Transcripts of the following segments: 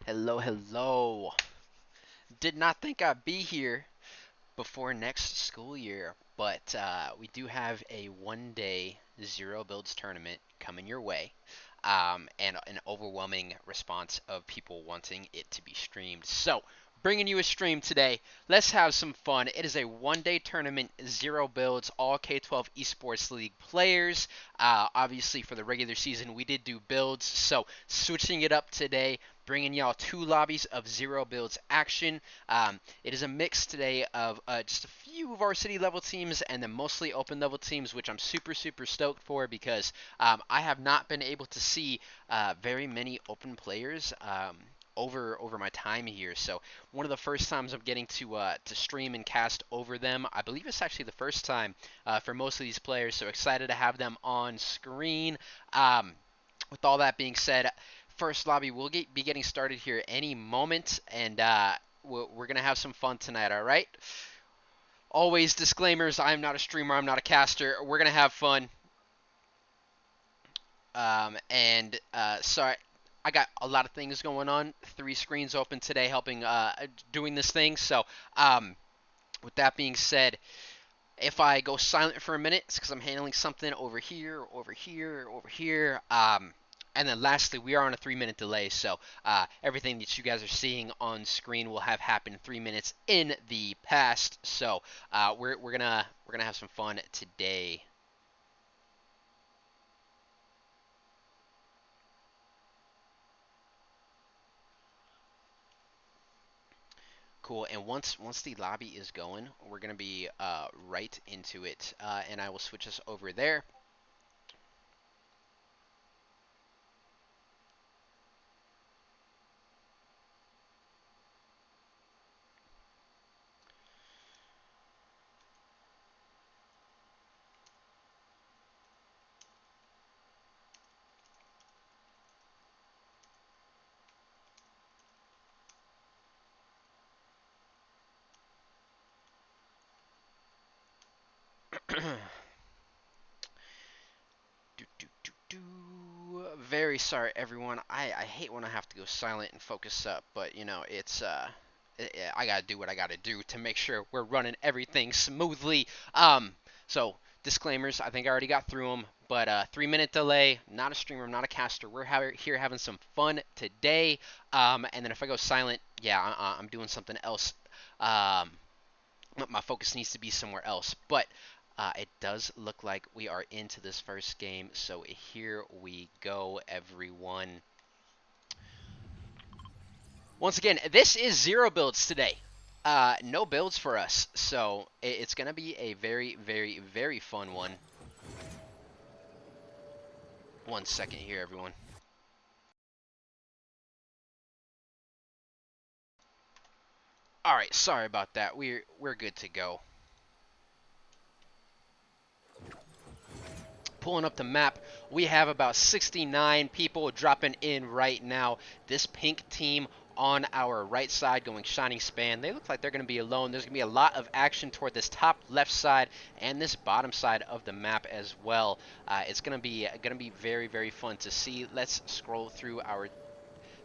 Hello, hello. Did not think I'd be here before next school year, but we do have a 1-day zero builds tournament coming your way, and an overwhelming response of people wanting it to be streamed. So, bringing you a stream today. Let's have some fun. It is a 1-day tournament, zero builds, all K12 Esports League players. Obviously, for the regular season, we did do builds, so switching it up today, bringing y'all 2 lobbies of zero builds action. It is a mix today of just a few varsity level teams and then mostly open level teams, which I'm super stoked for because I have not been able to see very many open players over my time here. So one of the first times I'm getting to stream and cast over them. I believe it's actually the first time for most of these players. So excited to have them on screen. With all that being said, first lobby will be getting started here any moment, and we're gonna have some fun tonight. All right. Always disclaimers. I'm not a streamer. I'm not a caster. We're gonna have fun. And sorry, I got a lot of things going on. 3 screens open today, helping doing this thing. So, with that being said, if I go silent for a minute, it's because I'm handling something over here, over here, over here. And then lastly, we are on a 3-minute delay, so everything that you guys are seeing on screen will have happened 3 minutes in the past. So we're gonna have some fun today. Cool. And once the lobby is going, we're gonna be right into it, and I will switch us over there. Do, do, do, do. Very sorry, everyone. I hate when I have to go silent and focus up, but you know, I gotta do what I gotta do to make sure we're running everything smoothly. So disclaimers, I think I already got through them, but 3-minute delay. Not a streamer, I'm not a caster. We're here having some fun today. And then if I go silent, yeah, I'm doing something else. Um, my focus needs to be somewhere else. But it does look like we are into this first game, so here we go, everyone. Once again, this is zero builds today. No builds for us, so it's going to be a very fun one. 1 second here, everyone. All right, sorry about that. We're good to go. Pulling up the map, we have about 69 people dropping in right now. This pink team on our right side going Shining Span. They look like they're going to be alone. There's going to be a lot of action toward this top left side and this bottom side of the map as well. It's going to be very fun to see. Let's scroll through our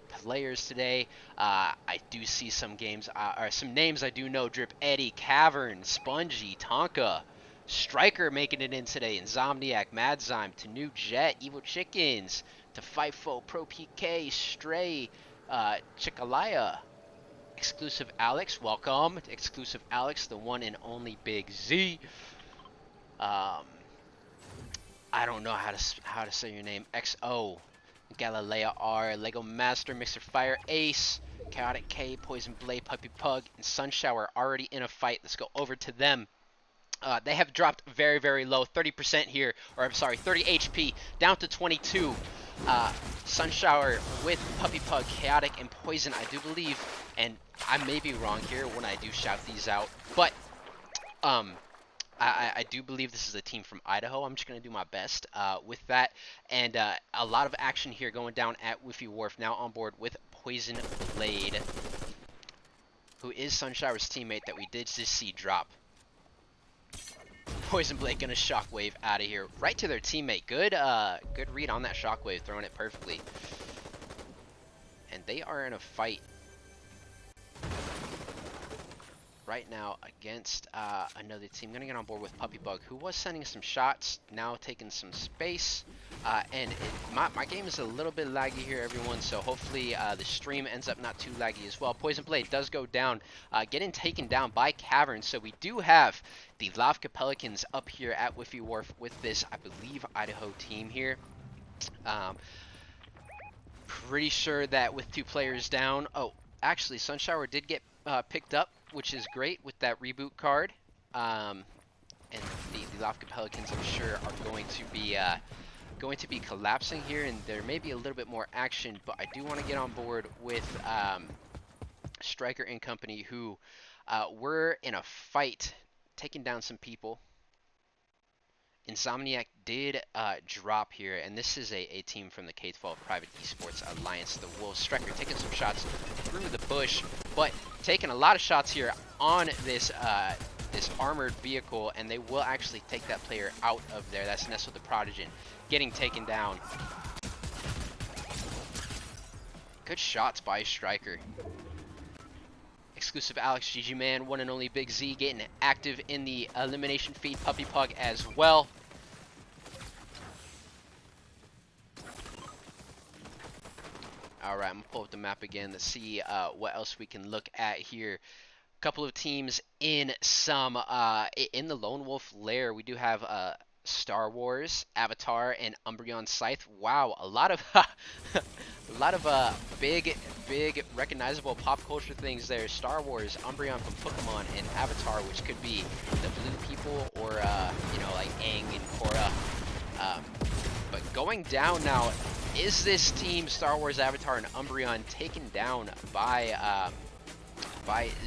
players today. I do see some games, or some names I do know. Drip Eddie, Cavern, Spongy, Tonka, Striker making it in today. Insomniac, Madzyme, to New Jet, Evil Chickens, to FIFO, Pro PK, Stray, Chickalaya, Exclusive Alex, welcome. Exclusive Alex, the one and only Big Z. Um, I don't know how to say your name. XO, Galilea R, Lego Master, Mixer Fire, Ace, Chaotic K, Poison Blade, Puppy Pug, and Sunshower already in a fight. Let's go over to them. They have dropped very low, 30% here, or I'm sorry, 30 HP, down to 22. Sunshower with Puppy Pug, Chaotic, and Poison, I do believe, and I may be wrong here when I do shout these out, but um, I do believe this is a team from Idaho. I'm just going to do my best with that. And a lot of action here going down at Woofy Wharf, now on board with Poison Blade, who is Sunshower's teammate that we did just see drop. Poison Blade gonna shockwave out of here, right to their teammate. Good read on that shockwave, throwing it perfectly. and they are in a fight right now against another team. I'm going to get on board with Puppy Bug, who was sending some shots, now taking some space. And my game is a little bit laggy here, everyone, so hopefully the stream ends up not too laggy as well. Poison Blade does go down, getting taken down by Cavern, so we do have the Lavka Pelicans up here at Whiffy Wharf with this, I believe, Idaho team here. Pretty sure that with 2 players down, oh, actually, Sunshower did get picked up, which is great with that reboot card. And the Lavka Pelicans, I'm sure, are going to be collapsing here, and there may be a little bit more action, but I do want to get on board with Striker and company, who were in a fight, taking down some people. Insomniac did drop here, and this is a team from the K12 Private Esports Alliance. The Wolves. Striker taking some shots through the bush, but taking a lot of shots here on this this armored vehicle, and they will actually take that player out of there. That's Nestle the Prodigen getting taken down. Good shots by Striker. Exclusive Alex, GG Man, one and only Big Z getting active in the elimination feed. Puppy Pug as well. Alright, I'm going to pull up the map again to see what else we can look at here. Couple of teams in some in the Lone Wolf lair. We do have Star Wars, Avatar, and Umbreon Scythe. Wow, a lot of a lot of big recognizable pop culture things there. Star Wars, Umbreon from Pokemon, and Avatar, which could be the blue people or you know, like Aang and Korra. But going down now, is this team Star Wars, Avatar, and Umbreon taken down by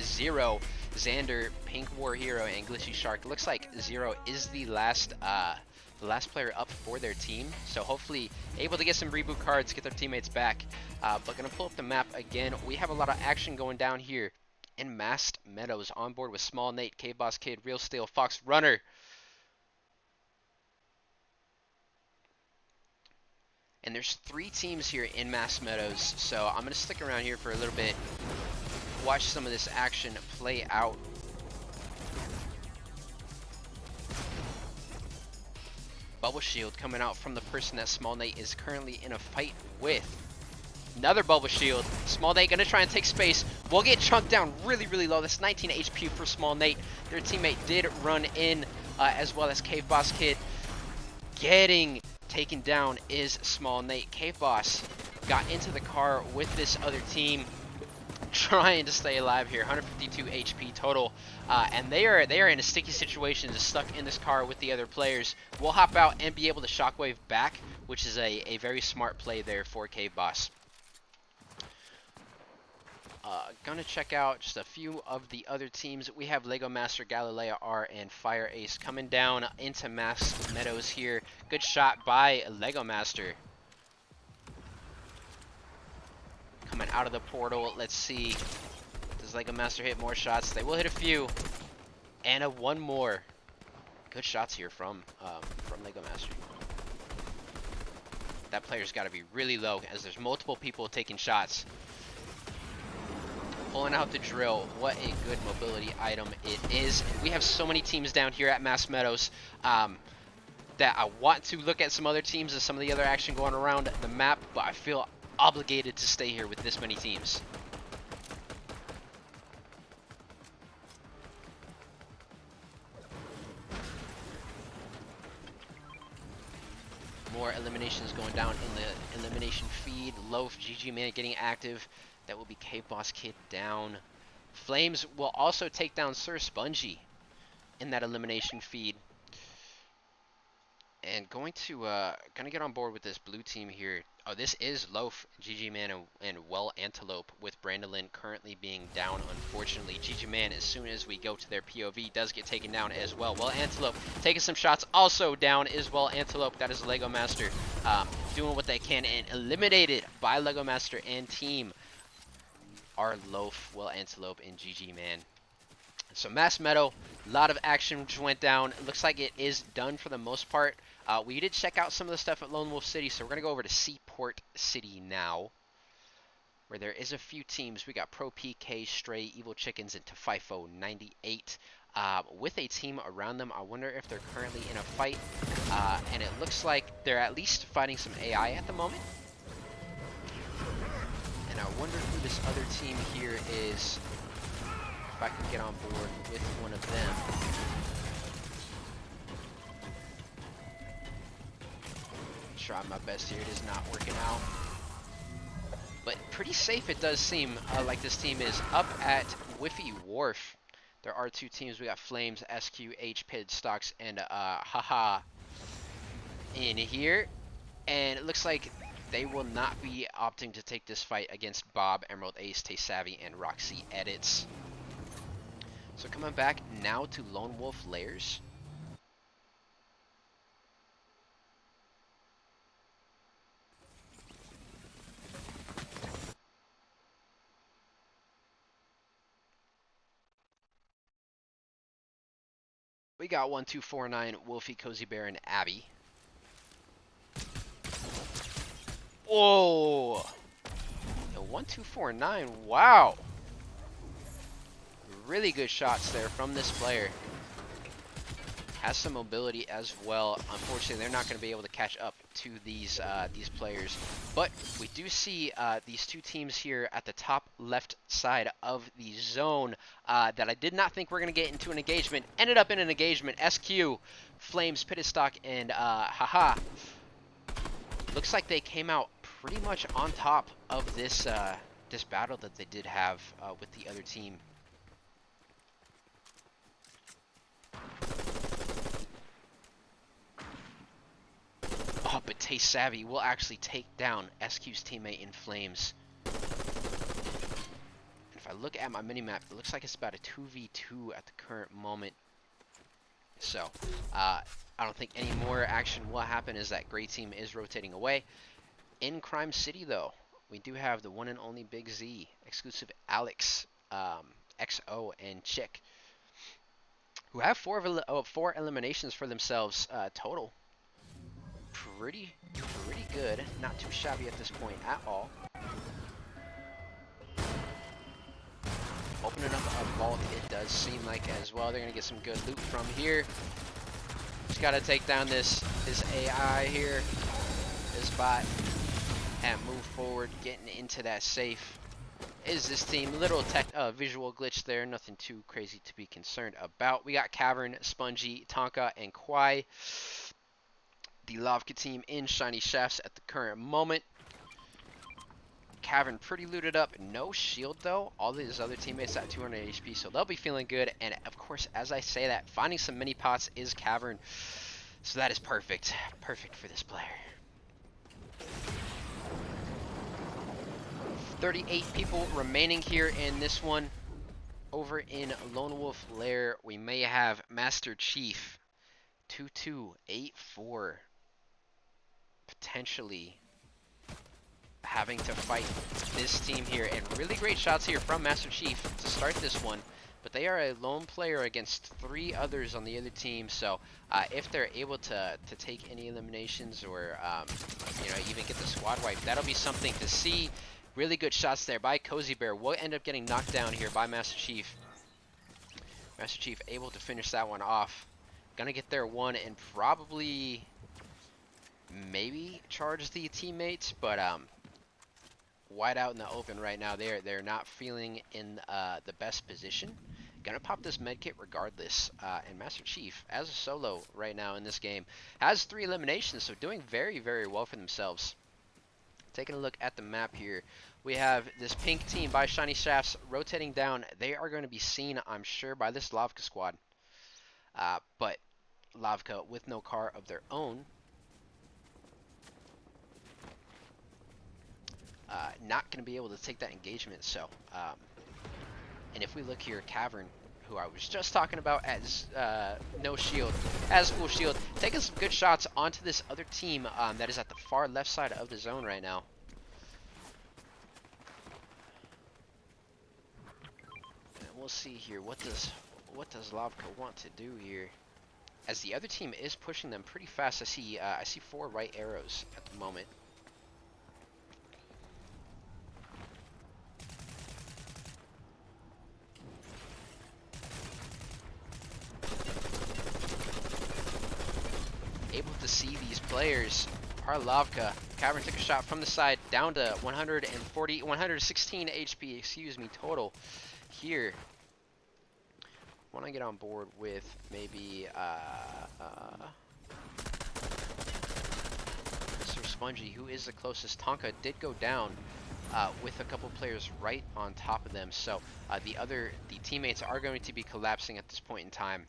Zero, Xander, Pink War Hero, and Glitchy Shark? Looks like Zero is the last player up for their team, so hopefully able to get some reboot cards, get their teammates back. But gonna pull up the map again. We have a lot of action going down here in Masked Meadows. On board with Small Nate, K-Boss Kid, Real Steel, Fox Runner. And there's 3 teams here in Masked Meadows, so I'm gonna stick around here for a little bit, watch some of this action play out. Bubble Shield coming out from the person that Small Nate is currently in a fight with. Another Bubble Shield. Small Nate gonna try and take space. Will get chunked down really low. That's 19 HP for Small Nate. Their teammate did run in, as well as Cave Boss Kid. Getting taken down is Small Nate. Cave Boss got into the car with this other team, trying to stay alive here. 152 HP total, and they are in a sticky situation, just stuck in this car with the other players. We'll hop out and be able to shockwave back, which is a very smart play there for Cave Boss. Gonna check out just a few of the other teams. We have Lego Master, Galilea R, and Fire Ace coming down into Masked Meadows here. Good shot by Lego Master. Coming out of the portal. Let's see. Does Lego Master hit more shots? They will hit a few. And one more. Good shots here from Lego Master. That player's got to be really low, as there's multiple people taking shots. Pulling out the drill. What a good mobility item it is. We have so many teams down here at Masked Meadows that I want to look at some other teams and some of the other action going around the map, but I feel obligated to stay here with this many teams. More eliminations going down in the elimination feed. Loaf, GG Man getting active. That will be Cave Boss Kid down. Flames will also take down Sir Spongy in that elimination feed. And going to gonna get on board with this blue team here. Oh, this is Loaf, GG Man, and Well Antelope, with Brandolin currently being down, unfortunately. GG Man, as soon as we go to their POV, does get taken down as well. Well Antelope taking some shots, also down is Well Antelope. That is Lego Master doing what they can, and eliminated by Lego Master and team are Loaf, Well Antelope, and GG Man. So Masked Meadow, a lot of action just went down. It looks like it is done for the most part. We did check out some of the stuff at Lone Wolf City, so we're going to go over to Seaport City now. where there is a few teams. We got Pro PK, Stray, Evil Chickens, and Tefifo 98 with a team around them. I wonder if they're currently in a fight, and it looks like they're at least fighting some AI at the moment. And I wonder who this other team here is, if I can get on board with one of them. Try my best here. It is not working out. But pretty safe it does seem like this team is up at Whiffy Wharf. There are two teams. We got Flames, SQH, Pitted Stocks, and Haha in here. And it looks like they will not be opting to take this fight against Bob, Emerald Ace, Tay Savvy, and Roxy Edits. So coming back now to Lone Wolf Lairs. We got 1249, Wolfie, Cozy Bear, and Abby. Whoa! And 1249, wow! Really good shots there from this player. Has some mobility as well. Unfortunately, they're not going to be able to catch up to these players. But we do see these two teams here at the top left side of the zone that I did not think were going to get into an engagement. Ended up in an engagement. SQ, Flames, Pitted Stock, and Haha. Looks like they came out pretty much on top of this this battle that they did have with the other team. Oh, but Tay Savvy will actually take down SQ's teammate in Flames. And if I look at my minimap, it looks like it's about a 2v2 at the current moment. So, I don't think any more action will happen as that gray team is rotating away. In Crime City, though, we do have the one and only Big Z, exclusive Alex, XO, and Chick, who have four eliminations for themselves total. Pretty good. Not too shabby at this point at all. Opening up a vault, it does seem like as well. They're going to get some good loot from here. Just got to take down this AI here, this bot, and move forward, getting into that safe. Is this team. Little visual glitch there, nothing too crazy to be concerned about. We got Cavern, Spongy, Tonka, and Kwai. The Lavka team in Shiny Shafts at the current moment. Cavern pretty looted up. No shield, though. All these other teammates at 200 HP, so they'll be feeling good. And, of course, as I say that, finding some mini pots is Cavern. So that is perfect. Perfect for this player. 38 people remaining here in this one. Over in Lone Wolf Lair, we may have Master Chief 2284 potentially having to fight this team here. And really great shots here from Master Chief to start this one. But they are a lone player against 3 others on the other team. So if they're able to take any eliminations or even get the squad wipe, that'll be something to see. Really good shots there by Cozy Bear. Will end up getting knocked down here by Master Chief. Master Chief able to finish that one off. Gonna get their one and probably maybe charge the teammates, but wide out in the open right now. They're not feeling in the best position. Gonna pop this medkit regardless. And Master Chief, as a solo right now in this game, has 3 eliminations, so doing very, very well for themselves. Taking a look at the map here, we have this pink team by Shiny Shafts rotating down. They are going to be seen, I'm sure, by this Lavka squad. But Lavka with no car of their own. Not going to be able to take that engagement. So, and if we look here, Cavern, who I was just talking about as no shield, has full shield, taking some good shots onto this other team that is at the far left side of the zone right now. And we'll see here, what does Lavka want to do here? As the other team is pushing them pretty fast. I see 4 right arrows at the moment. able to see these players. Parlavka, Cavern took a shot from the side down to 116 HP, excuse me, total here. Want to get on board with maybe Mr. Spongy, who is the closest. Tonka did go down with a couple players right on top of them, so the teammates are going to be collapsing at this point in time.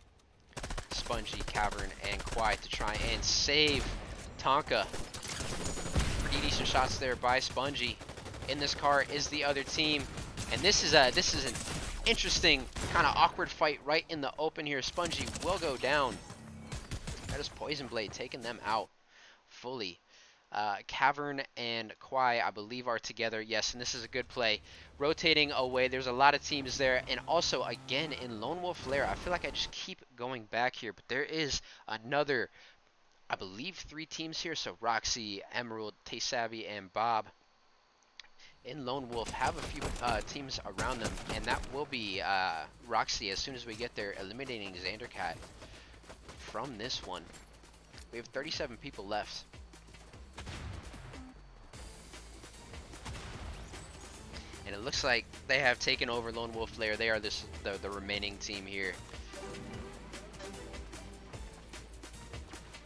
Spongy, Cavern, and Kwai to try and save Tonka. Pretty decent shots there by Spongy. In this car is the other team, and this is an interesting kind of awkward fight right in the open here. Spongy will go down. That is Poison Blade taking them out fully. Cavern and Kwai, I believe, are together. Yes, and this is a good play. Rotating away. There's a lot of teams there. And also, again, in Lone Wolf Lair, I feel like I just keep going back here. But there is another, I believe, 3 teams here. So Roxy, Emerald, Tay Savvy, and Bob in Lone Wolf have a few teams around them. And that will be Roxy as soon as we get there, eliminating Xandercat from this one. We have 37 people left. And it looks like they have taken over Lone Wolf Lair. They are the remaining team here.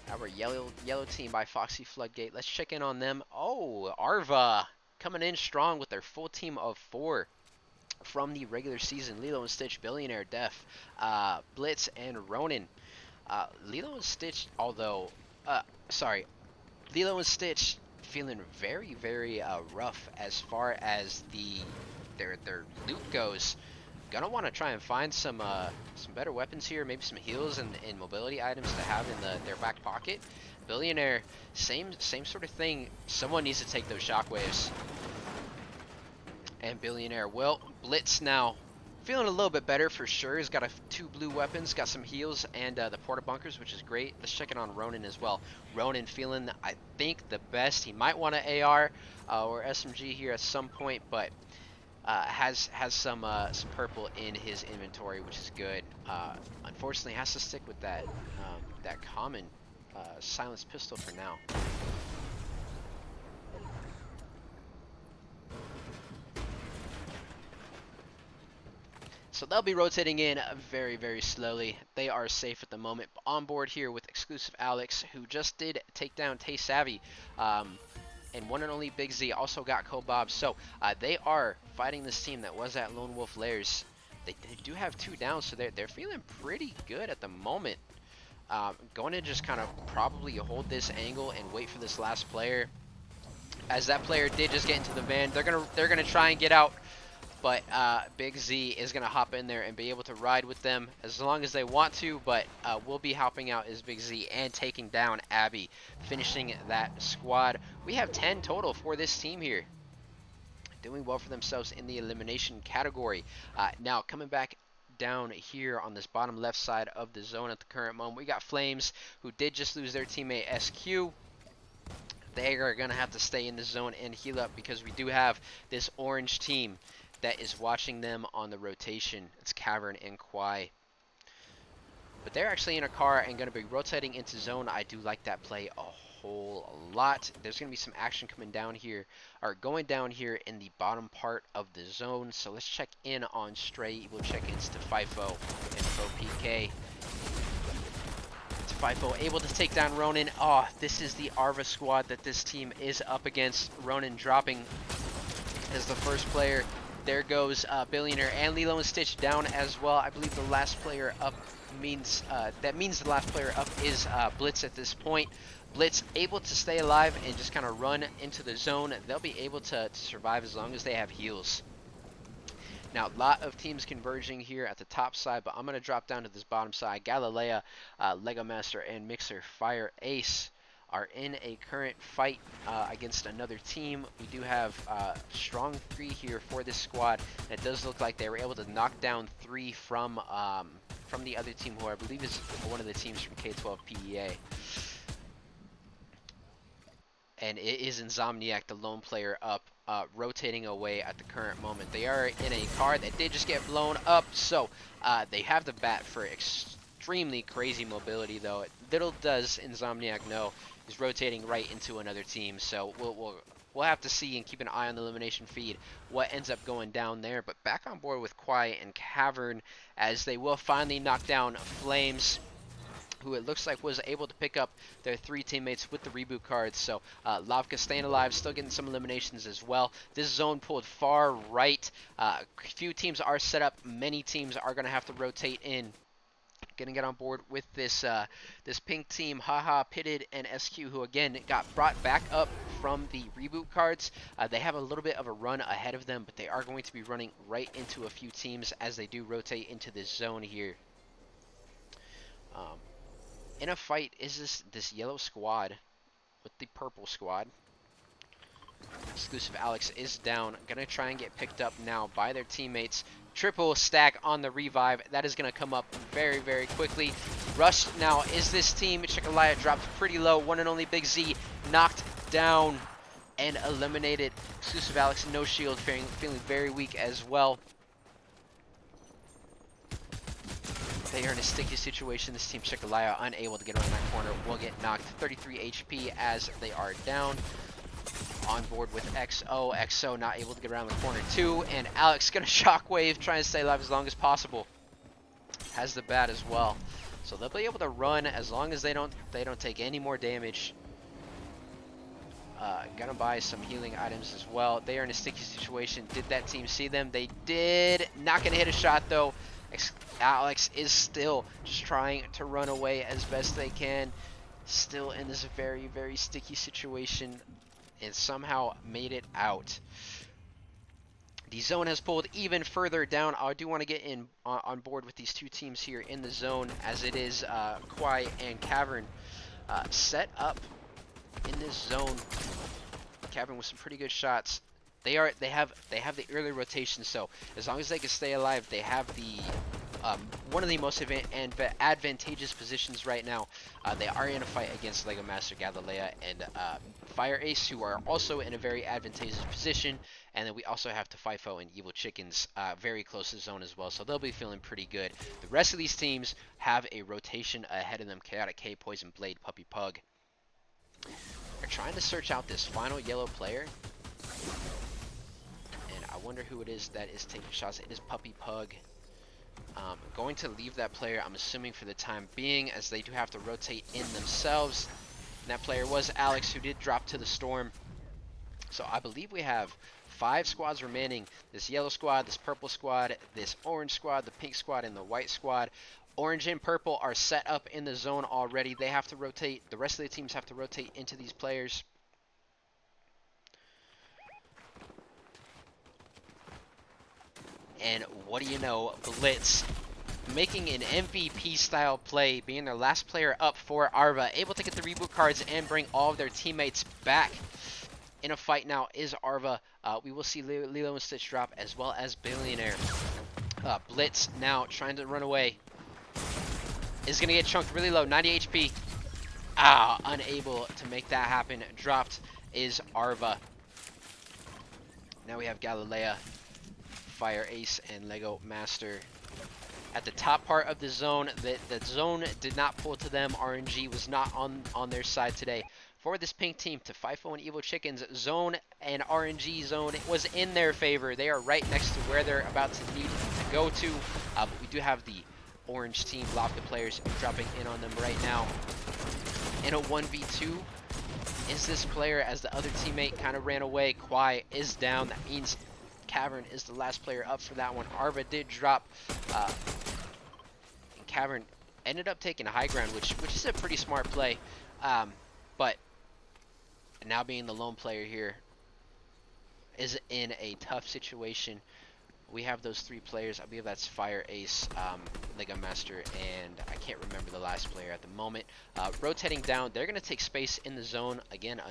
Our yellow team by Foxy Floodgate. Let's check in on them. Oh, Arva coming in strong with their full team of 4 from the regular season. Lilo and Stitch, Billionaire, Def, Blitz, and Ronin. Lilo and Stitch, Lilo and Stitch feeling very, very rough as far as their loot goes. Gonna want to try and find some better weapons here, maybe some heals and mobility items to have in their back pocket. Billionaire, same sort of thing. Someone needs to take those shockwaves. And Billionaire, well, Blitz now feeling a little bit better for sure. He's got 2 blue weapons, got some heals, and the porta bunkers, which is great. Let's check it on Ronin as well. Ronin feeling, I think, the best. He might want an AR or SMG here at some point, but has some purple in his inventory, which is good. Unfortunately, has to stick with that common silenced pistol for now. So they'll be rotating in very, very slowly. They are safe at the moment. On board here with exclusive Alex, who just did take down Tay Savvy. And one and only Big Z also got Kobob. So they are fighting this team that was at Lone Wolf Lairs. They do have 2 down, so they're feeling pretty good at the moment. Going to just kind of probably hold this angle and wait for this last player. As that player did just get into the van, they're gonna try and get out. But Big Z is going to hop in there and be able to ride with them as long as they want to. But we'll be helping out as Big Z and taking down Abby, finishing that squad. We have 10 total for this team here. Doing well for themselves in the elimination category. Now, coming back down here on this bottom left side of the zone at the current moment, we got Flames, who did just lose their teammate SQ. They are going to have to stay in the zone and heal up because we do have this orange team that is watching them on the rotation. It's Cavern and Kwai. But they're actually in a car and going to be rotating into zone. I do like that play a whole lot. There's going to be some action coming down here, or going down here in the bottom part of the zone. So let's check in on Stray. We'll check in to FIFO and Pro PK. FIFO able to take down Ronin. Oh, this is the Arva squad that this team is up against. Ronin dropping as the first player. There goes Billionaire and Lilo and Stitch down as well. I believe the last player up means the last player up is Blitz at this point. Blitz able to stay alive and just kind of run into the zone. They'll be able to survive as long as they have heals. Now, a lot of teams converging here at the top side, but I'm going to drop down to this bottom side. Galilea, Lego Master, and Mixer Fire Ace are in a current fight against another team. We do have strong 3 here for this squad. And it does look like they were able to knock down 3 from the other team, who I believe is one of the teams from K12 PEA. And it is Insomniac, the lone player up, rotating away at the current moment. They are in a car that did just get blown up, so they have the bat for extremely crazy mobility, though. Little does Insomniac know he's rotating right into another team. So we'll have to see and keep an eye on the elimination feed what ends up going down there. But back on board with Quiet and Cavern, as they will finally knock down Flames, who it looks like was able to pick up their 3 teammates with the reboot cards. So Lavka staying alive, still getting some eliminations as well. This zone pulled far right. Few teams are set up. Many teams are going to have to rotate in. Gonna get on board with this this pink team, Haha, Pitted, and SQ, who again got brought back up from the reboot cards. They have a little bit of a run ahead of them, but they are going to be running right into a few teams as they do rotate into this zone here. In a fight is this yellow squad with the purple squad. Exclusive Alex is down. Gonna try and get picked up now by their teammates. Triple stack on the revive. That is gonna come up very, very quickly. Rush now is this team. Chikalaya dropped pretty low. One and only Big Z knocked down and eliminated. Exclusive Alex, no shield, feeling very weak as well. They are in a sticky situation. This team, Chikalaya, unable to get around that corner, will get knocked 33 HP as they are down. On board with XO. XO not able to get around the corner too, and Alex gonna shockwave, trying to stay alive as long as possible. Has the bat as well, so they'll be able to run as long as they don't take any more damage. Gonna buy some healing items as well. They are in a sticky situation. Did that team see them? They did. Not gonna hit a shot though. Alex is still just trying to run away as best they can. Still in this very, very sticky situation, and somehow made it out. The zone has pulled even further down. I do want to get in on board with these 2 teams here in the zone, as it is Quiet and Cavern set up in this zone. Cavern with some pretty good shots. They have the early rotation, so as long as they can stay alive, they have the one of the most advantageous positions right now. They are in a fight against Lego Master, Galilea, and Fire Ace, who are also in a very advantageous position. And then we also have to FIFO and Evil Chickens very close to the zone as well, so they'll be feeling pretty good. The rest of these teams have a rotation ahead of them. Chaotic K, Poison Blade, Puppy Pug. They're trying to search out this final yellow player. And I wonder who it is that is taking shots. It is Puppy Pug. Going to leave that player, I'm assuming, for the time being, as they do have to rotate in themselves. And that player was Alex, who did drop to the storm. So I believe we have 5 squads remaining. This yellow squad, this purple squad, this orange squad, the pink squad, and the white squad. Orange and purple are set up in the zone already. They have to rotate. The rest of the teams have to rotate into these players. And what do you know, Blitz making an MVP style play, being their last player up for Arva, able to get the reboot cards and bring all of their teammates back. In a fight now is Arva. We will see Lilo and Stitch drop, as well as Billionaire. Blitz now trying to run away. Is going to get chunked really low, 90 HP. Unable to make that happen. Dropped is Arva. Now we have Galilea, Fire Ace, and Lego Master. At the top part of the zone, the zone did not pull to them. RNG was not on their side today. For this pink team, to FIFO and Evil Chickens, zone and RNG zone was in their favor. They are right next to where they're about to need to go to. But we do have the orange team, Lofka players, dropping in on them right now. In a 1v2, is this player, as the other teammate kind of ran away. Quiet is down. That means Cavern is the last player up for that one. Arva did drop. And Cavern ended up taking high ground, which is a pretty smart play. But now being the lone player here is in a tough situation. We have those 3 players. I believe that's Fire Ace, Lego Master, and I can't remember the last player at the moment. Rotating down, they're going to take space in the zone. Again,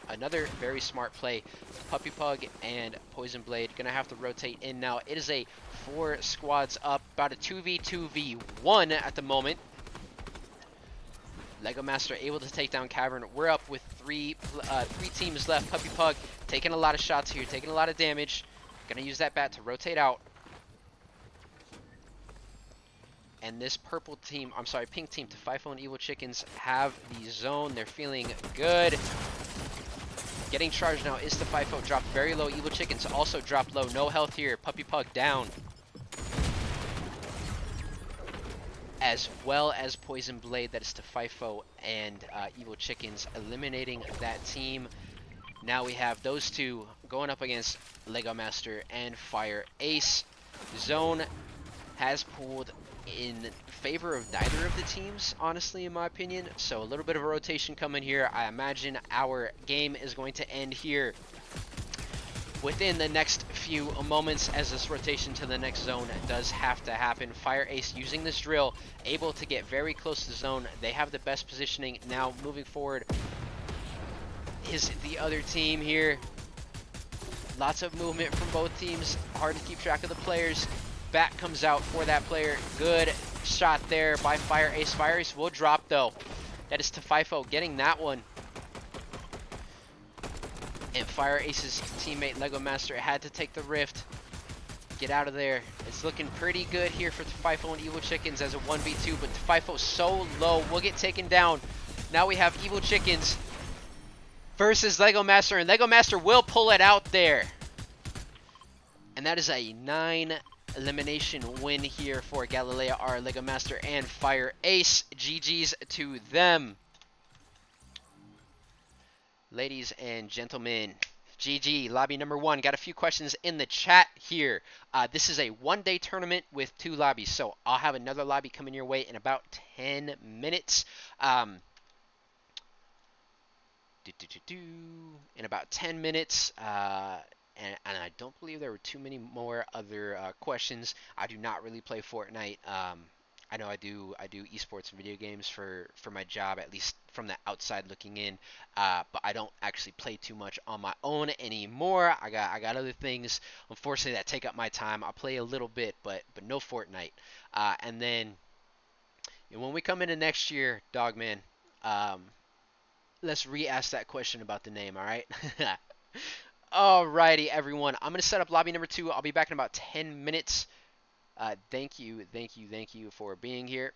another very smart play. Puppy Pug and Poison Blade going to have to rotate in now. It is a 4 squads up, about a 2v2v1 at the moment. Lego Master able to take down Cavern. We're up with three teams left. Puppy Pug taking a lot of shots here, taking a lot of damage. Gonna use that bat to rotate out. And this purple team, I'm sorry, pink team, to FIFO and Evil Chickens have the zone. They're feeling good. Getting charged now is the FIFO. Dropped very low. Evil Chickens also dropped low. No health here. Puppy Pug down. As well as Poison Blade. That is to FIFO and Evil Chickens eliminating that team. Now we have those two going up against Lego Master and Fire Ace. Zone has pulled in favor of neither of the teams, honestly, in my opinion. So a little bit of a rotation coming here. I imagine our game is going to end here within the next few moments, as this rotation to the next zone does have to happen. Fire Ace using this drill, able to get very close to the zone. They have the best positioning. Now moving forward is the other team here. Lots of movement from both teams. Hard to keep track of the players. Bat comes out for that player. Good shot there by Fire Ace. Fire Ace will drop though. That is to FIFO getting that one. And Fire Ace's teammate Lego Master had to take the rift. Get out of there. It's looking pretty good here for FIFO and Evil Chickens as a 1v2, but FIFO so low will get taken down. Now we have Evil Chickens versus Lego Master, and Lego Master will pull it out there. And that is a 9 elimination win here for Galilea R, Lego Master, and Fire Ace. GG's to them. Ladies and gentlemen, GG, lobby number 1. Got a few questions in the chat here. This is a one-day tournament with 2 lobbies, so I'll have another lobby coming your way in about 10 minutes. In about 10 minutes, and I don't believe there were too many more other questions. I do not really play Fortnite. I know I do esports video games for my job, at least from the outside looking in, but I don't actually play too much on my own anymore. I got other things, unfortunately, that take up my time. I play a little bit, but no Fortnite. And then when we come into next year, Dogman, let's re-ask that question about the name, all right? Alrighty, everyone. I'm going to set up lobby number 2. I'll be back in about 10 minutes. Thank you for being here.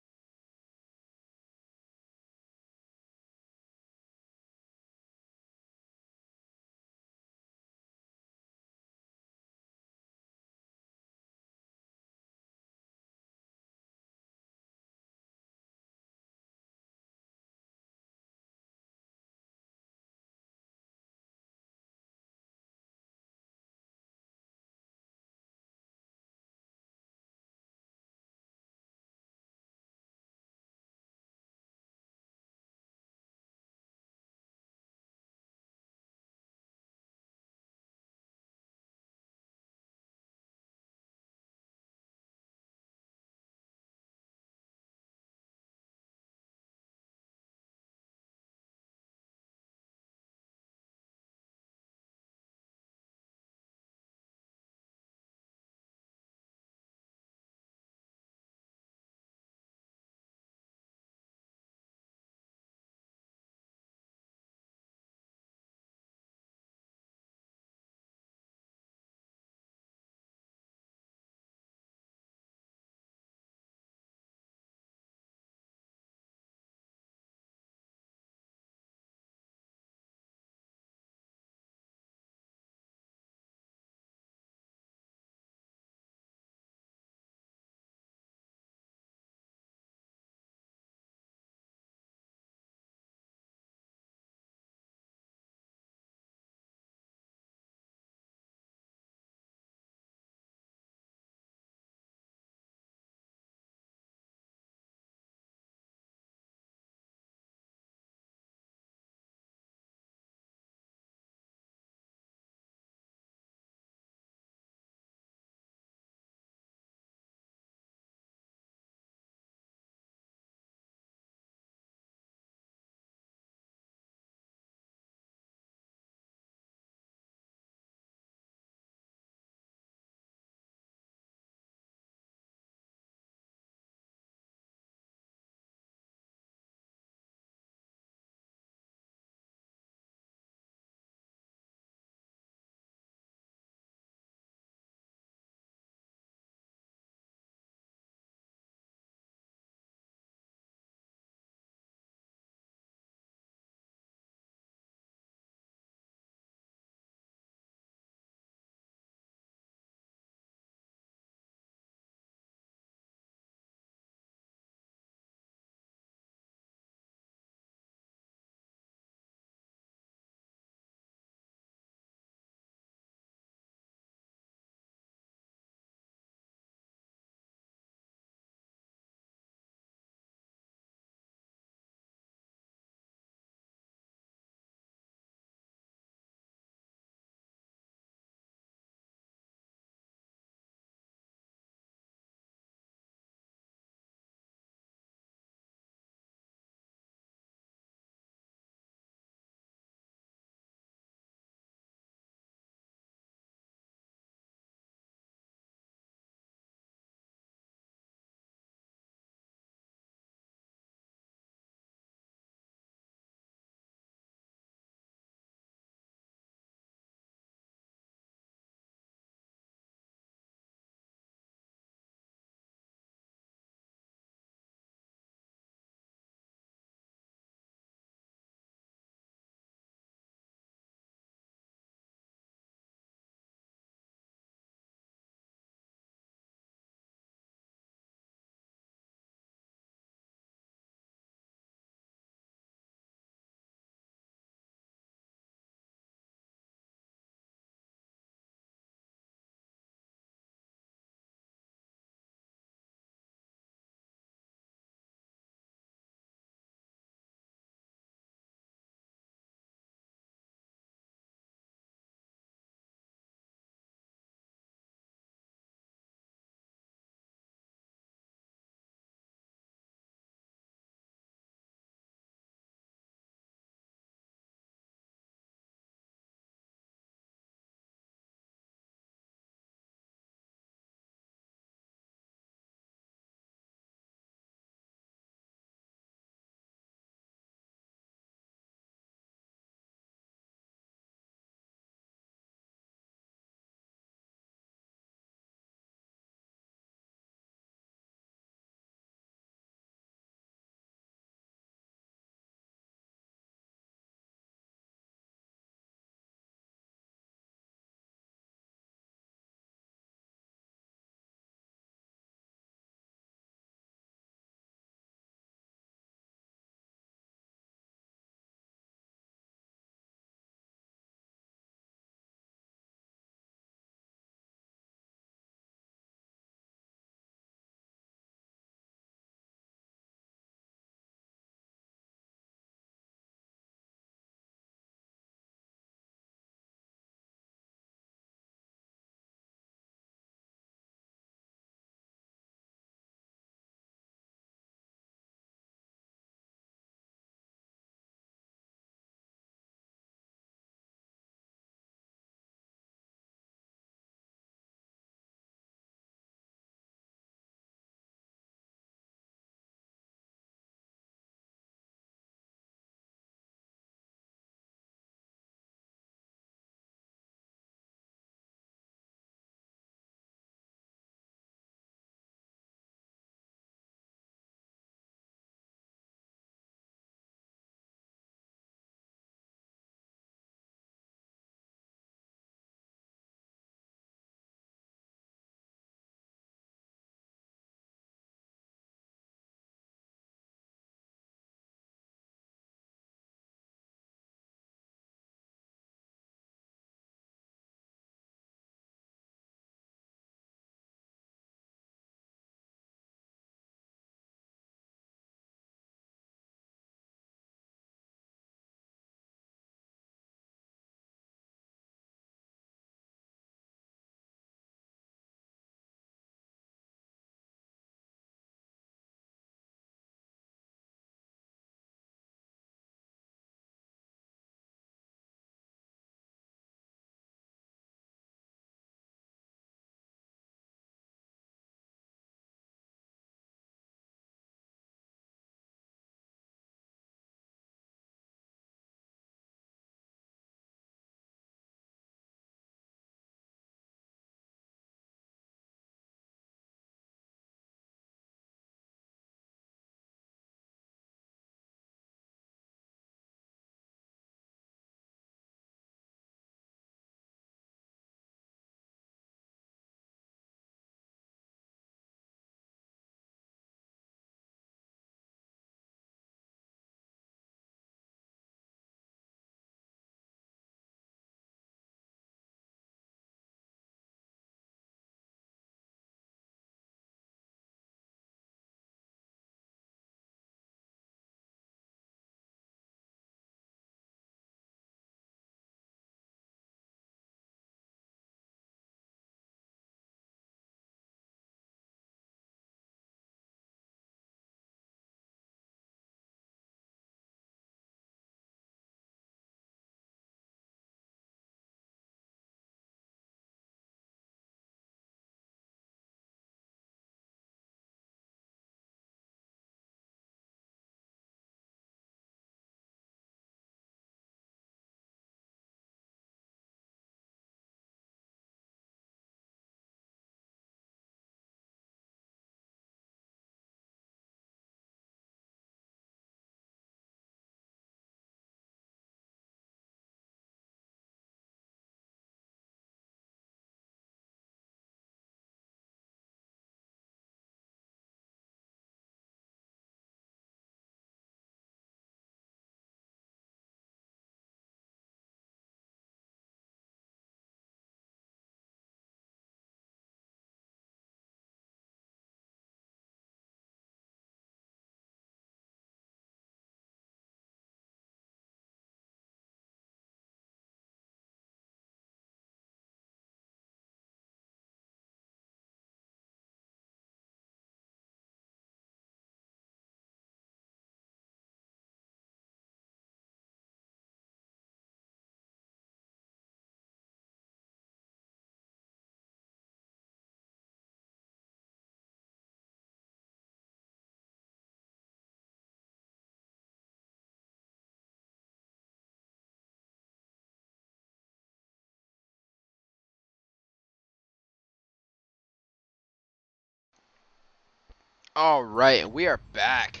All right, and we are back.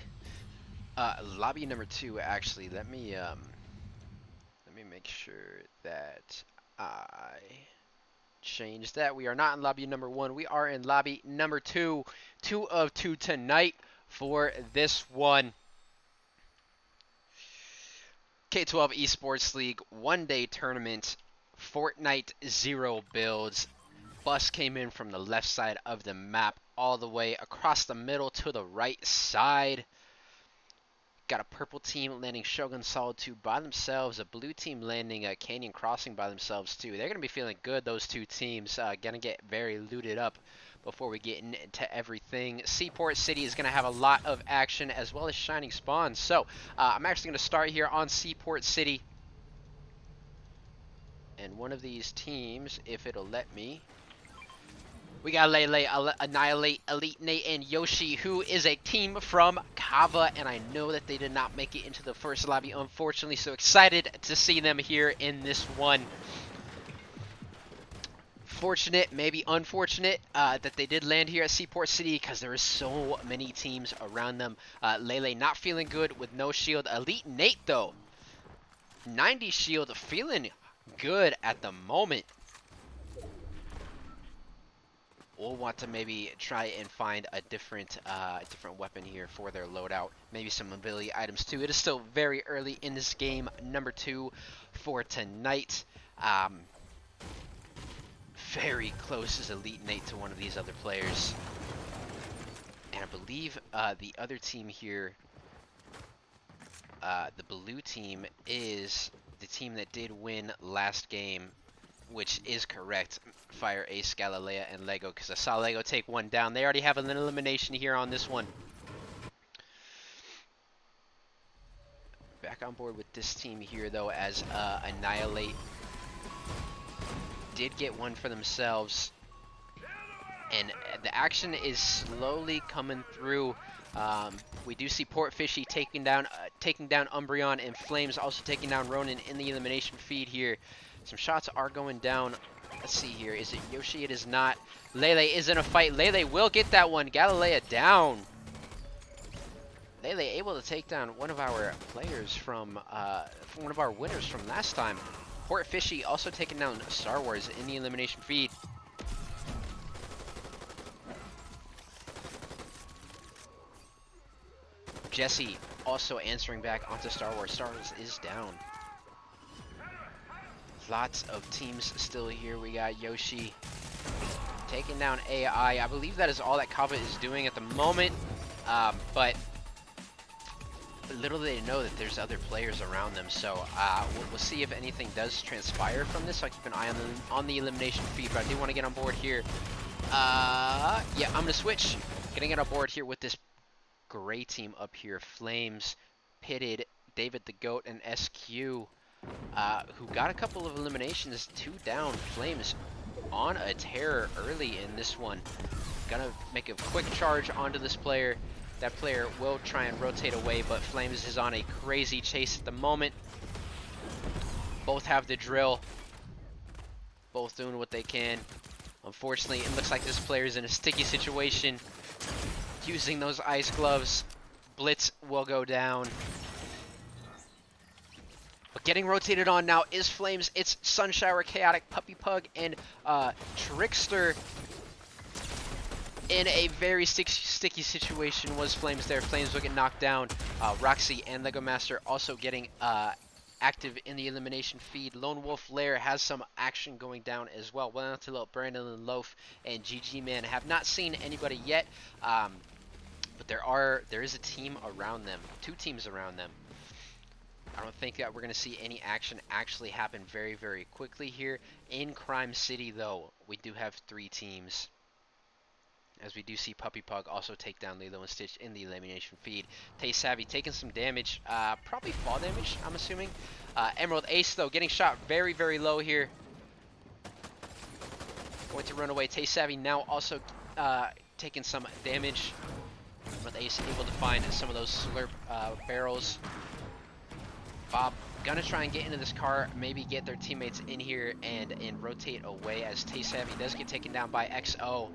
Lobby number 2. Actually, let me make sure that I change that. We are not in lobby number 1. We are in lobby number 2. 2 of 2 tonight for this one. K12 Esports League 1-day tournament. Fortnite Zero-Builds. Bus came in from the left side of the map all the way across the middle to the right side. Got a purple team landing Shogun Solid 2 by themselves, a blue team landing Canyon Crossing by themselves too. They're going to be feeling good, those two teams. Going to get very looted up before we get into everything. Seaport City is going to have a lot of action as well as Shining Spawns. So I'm actually going to start here on Seaport City. And one of these teams, if it'll let me, we got Lele, Annihilate, Elite Nate, and Yoshi, who is a team from Kava, and I know that they did not make it into the first lobby, unfortunately, so excited to see them here in this one. Fortunate, maybe unfortunate, that they did land here at Seaport City because there is so many teams around them. Lele not feeling good with no shield. Elite Nate, though, 90 shield, feeling good at the moment. We'll want to maybe try and find a different weapon here for their loadout. Maybe some ability items too. It is still very early in this game, number 2 for tonight. Very close as Elite Nate to one of these other players. And I believe the other team here, the blue team, is the team that did win last game, which is correct. Fire Ace, Galilea, and Lego, because I saw Lego take one down. They already have an elimination here on this one. Back on board with this team here, though, as Annihilate did get one for themselves. And the action is slowly coming through. We do see Port Fishy taking down Umbreon, and Flames also taking down Ronin in the elimination feed here. Some shots are going down. Let's see here. Is it Yoshi? It is not. Lele is in a fight. Lele will get that one. Galilea down. Lele able to take down one of our players from, one of our winners from last time. Port Fishy also taking down Star Wars in the elimination feed. Jesse also answering back onto Star Wars. Star Wars is down. Lots of teams still here. We got Yoshi taking down AI. I believe that is all that Kava is doing at the moment. But little do they know that there's other players around them. So we'll see if anything does transpire from this. I'll keep an eye on the elimination feed. But I do want to get on board here. Yeah, I'm going to switch. Gonna get on board here with this gray team up here. Flames, Pitted, David the Goat, and SQ. Who got a couple of eliminations, 2 down. Flames on a tear early in this one. Gonna make a quick charge onto this player. That player will try and rotate away, but Flames is on a crazy chase at the moment. Both have the drill. Both doing what they can. Unfortunately, it looks like this player is in a sticky situation. Using those ice gloves. Blitz will go down. But getting rotated on now is Flames. It's Sunshower, Chaotic, Puppy Pug, and Trickster. In a very sticky situation was Flames there. Flames will get knocked down. Roxy and Lego Master also getting active in the elimination feed. Lone Wolf Lair has some action going down as well. Well, Antelope, Brandon, and Loaf, and GG Man have not seen anybody yet. But there is a team around them. 2 teams around them. I don't think that we're going to see any action actually happen very, very quickly here. In Crime City, though, we do have 3 teams. As we do see Puppy Pug also take down Lilo and Stitch in the elimination feed. Tay Savvy taking some damage. Probably fall damage, I'm assuming. Emerald Ace, though, getting shot very, very low here. Going to run away. Tay Savvy now also taking some damage. Emerald Ace able to find some of those slurp barrels. Bob gonna try and get into this car, maybe get their teammates in here and rotate away, as Tay Savvy does get taken down by XO.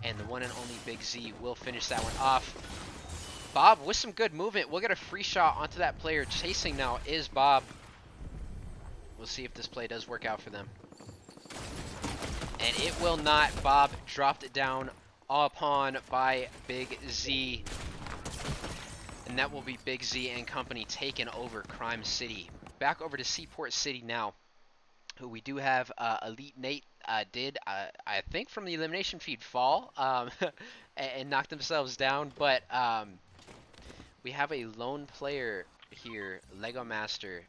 and the one and only Big Z will finish that one off. Bob with some good movement. We'll get a free shot onto that player. Chasing now is Bob. We'll see if this play does work out for them. And it will not. Bob dropped it down upon by Big Z. And that will be Big Z and company taking over Crime City. Back over to Seaport City now, who we do have Elite Nate did, I think from the elimination feed, fall and knock themselves down. But we have a lone player here, Lego Master,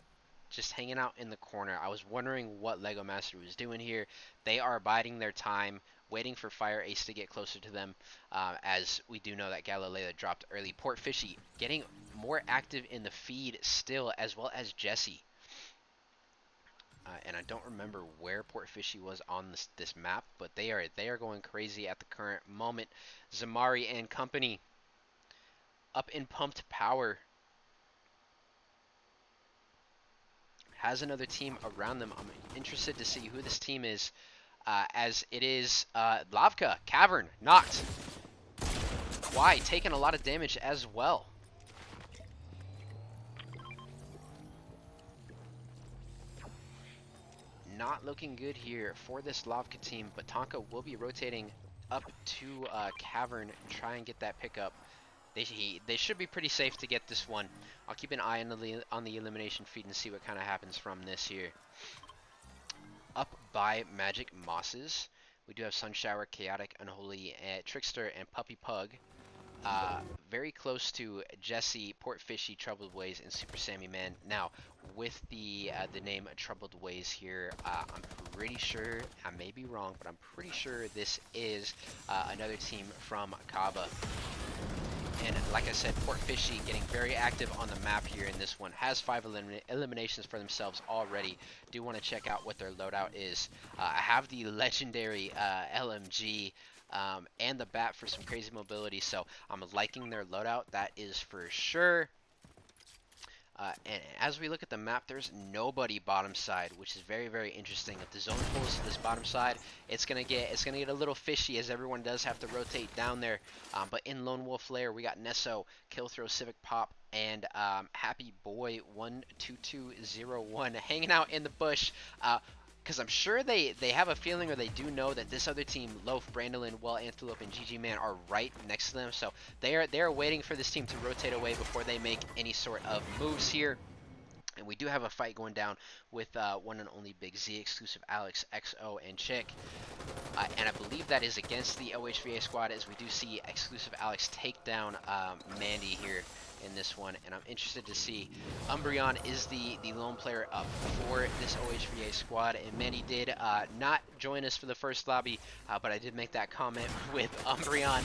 just hanging out in the corner. I was wondering what Lego Master was doing here. They are biding their time, waiting for Fire Ace to get closer to them, as we do know that Galileo dropped early. Port Fishy getting more active in the feed still, as well as Jesse. And I don't remember where Port Fishy was on this map, but they are going crazy at the current moment. Zamari and company up in pumped power. Has another team around them. I'm interested to see who this team is, as it is Lavka, Cavern, knocked. Why? Taking a lot of damage as well. Not looking good here for this Lavka team, but Tonka will be rotating up to Cavern and try and get that pickup. They should be pretty safe to get this one. I'll keep an eye on the elimination feed and see what kind of happens from this here. Up by Magic Mosses, we do have Sunshower, Chaotic, Unholy, Trickster, and Puppy Pug. Very close to Jesse, Port Fishy, Troubled Ways, and Super Sammy Man. Now, with the name Troubled Ways here, I'm pretty sure, I may be wrong, but I'm pretty sure this is another team from Kaba. And like I said, Port Fishy getting very active on the map here in this one. Has 5 eliminations for themselves already. Do want to check out what their loadout is. I have the legendary LMG and the bat for some crazy mobility, so I'm liking their loadout, that is for sure. And as we look at the map, there's nobody bottom side, which is very, very interesting. If the zone pulls to this bottom side, it's gonna get a little fishy, as everyone does have to rotate down there. But in Lone Wolf Lair, we got Nesso, Killthrow, Civic Pop, and Happy Boy 12201 hanging out in the bush. Because I'm sure they have a feeling, or they do know, that this other team, Loaf, Brandolin, Well, Antelope, and GG Man, are right next to them. So they are waiting for this team to rotate away before they make any sort of moves here. And we do have a fight going down with one and only Big Z, exclusive Alex, XO, and Chick. And I believe that is against the OHVA squad, as we do see exclusive Alex take down Mandy here in this one, and I'm interested to see. Umbreon is the lone player up for this OHVA squad, and Mandy did not join us for the first lobby, but I did make that comment with Umbreon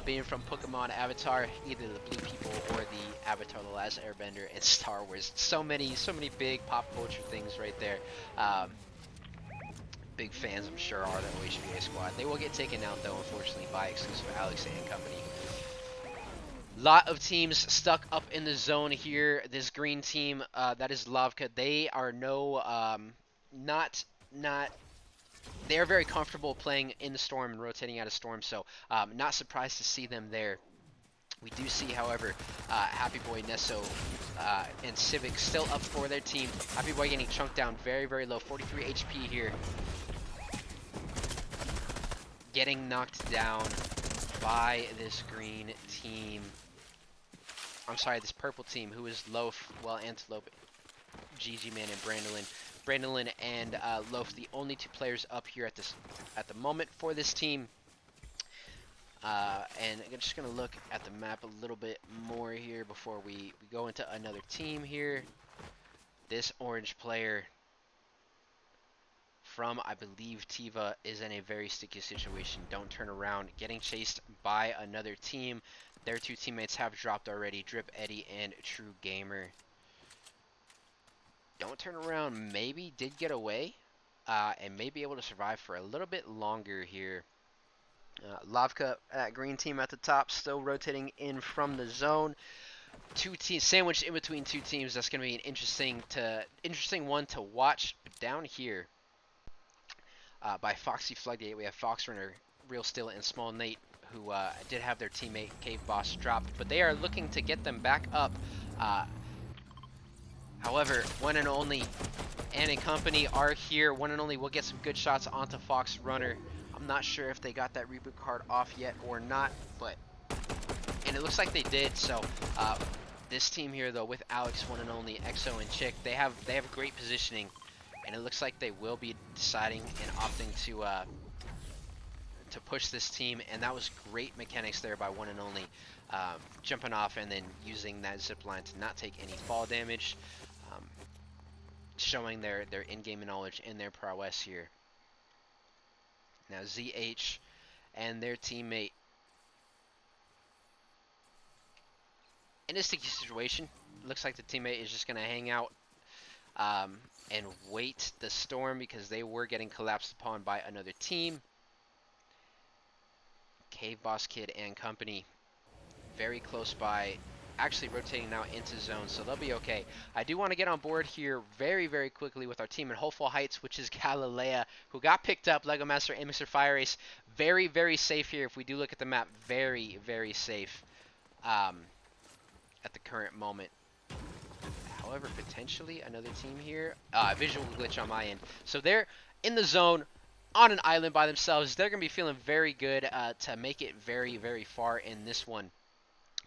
being from Pokemon Avatar, either the Blue People or the Avatar The Last Airbender and Star Wars. So many big pop culture things right there. Big fans, I'm sure, are the OHVA squad. They will get taken out, though, unfortunately, by exclusive Alex and company. Lot of teams stuck up in the zone here. This green team, that is Lavka. They are they are very comfortable playing in the storm and rotating out of storm, so not surprised to see them there. We do see, however, Happy Boy, Nesso, and Civic still up for their team. Happy Boy getting chunked down very, very low, 43 HP here. Getting knocked down by this green team. I'm sorry, this purple team, who is Loaf, Well, Antelope, GG Man, and Brandolin. Brandolin and Loaf, the only 2 players up here at the moment for this team. And I'm just going to look at the map a little bit more here before we go into another team here. This orange player from, I believe, Tiva, is in a very sticky situation. Don't turn around. Getting chased by another team. Their 2 teammates have dropped already, Drip Eddie and True Gamer. Don't turn around, maybe did get away, and may be able to survive for a little bit longer here. Lavka, green team at the top, still rotating in from the zone. 2 teams sandwiched in between 2 teams. That's going to be an interesting one to watch. But down here, by Foxy Floodgate, we have Fox Runner Real Steel and Small Nate, who did have their teammate Cave Boss dropped, but they are looking to get them back up. Uh, However, One and Only and in company are here. One and Only will get some good shots onto Fox Runner. I'm not sure if they got that reboot card off yet or not, but and it looks like they did. So this team here, though, with Alex, One and Only, EXO, and Chick, they have great positioning, and it looks like they will be deciding and opting to push this team. And that was great mechanics there by One and Only, jumping off and then using that zip line to not take any fall damage. Showing their in-game knowledge and their prowess here. Now ZH and their teammate in a sticky situation. Looks like the teammate is just going to hang out and wait the storm because they were getting collapsed upon by another team. Cave Boss Kid and company very close by, actually rotating now into zone, so they'll be okay. I do want to get on board here very, very quickly with our team in Hopeful Heights, which is Galilea, who got picked up. Lego Master and Mr. Fire Ace, very, very safe here. If we do look at the map, very, very safe at the current moment. However, potentially another team here. Visual glitch on my end. So they're in the zone on an island by themselves. They're going to be feeling very good to make it very, very far in this one.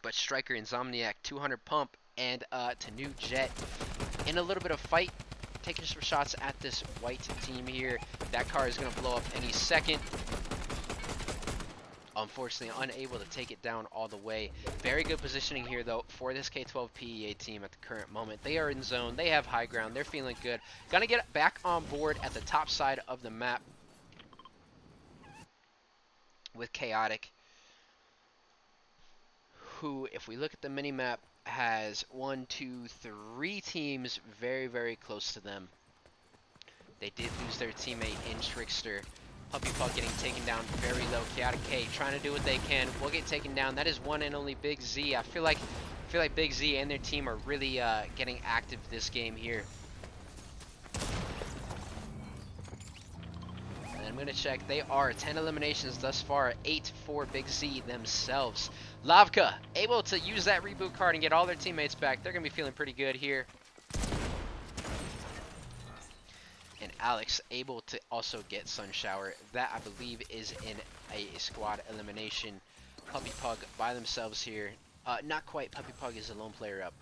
But Striker, Insomniac, 200 Pump, and to New Jet in a little bit of fight, taking some shots at this white team here. That car is going to blow up any second. Unfortunately, unable to take it down all the way. Very good positioning here, though, for this K12 PEA team at the current moment. They are in zone. They have high ground. They're feeling good. Gonna get back on board at the top side of the map with Chaotic, who, if we look at the mini-map, has 1, 2, 3 teams very, very close to them. They did lose their teammate in Trickster. Puppy Pug getting taken down very low. Chaotic K trying to do what they can. Will get taken down. That is One and Only Big Z. I feel like Big Z and their team are really getting active this game here. And I'm going to check. They are 10 eliminations thus far. 8 for Big Z themselves. Lavka able to use that reboot card and get all their teammates back. They're going to be feeling pretty good here. And Alex able to also get Sun Shower. That, I believe, is in a squad elimination. Puppy Pug by themselves here. Not quite. Puppy Pug is a lone player up.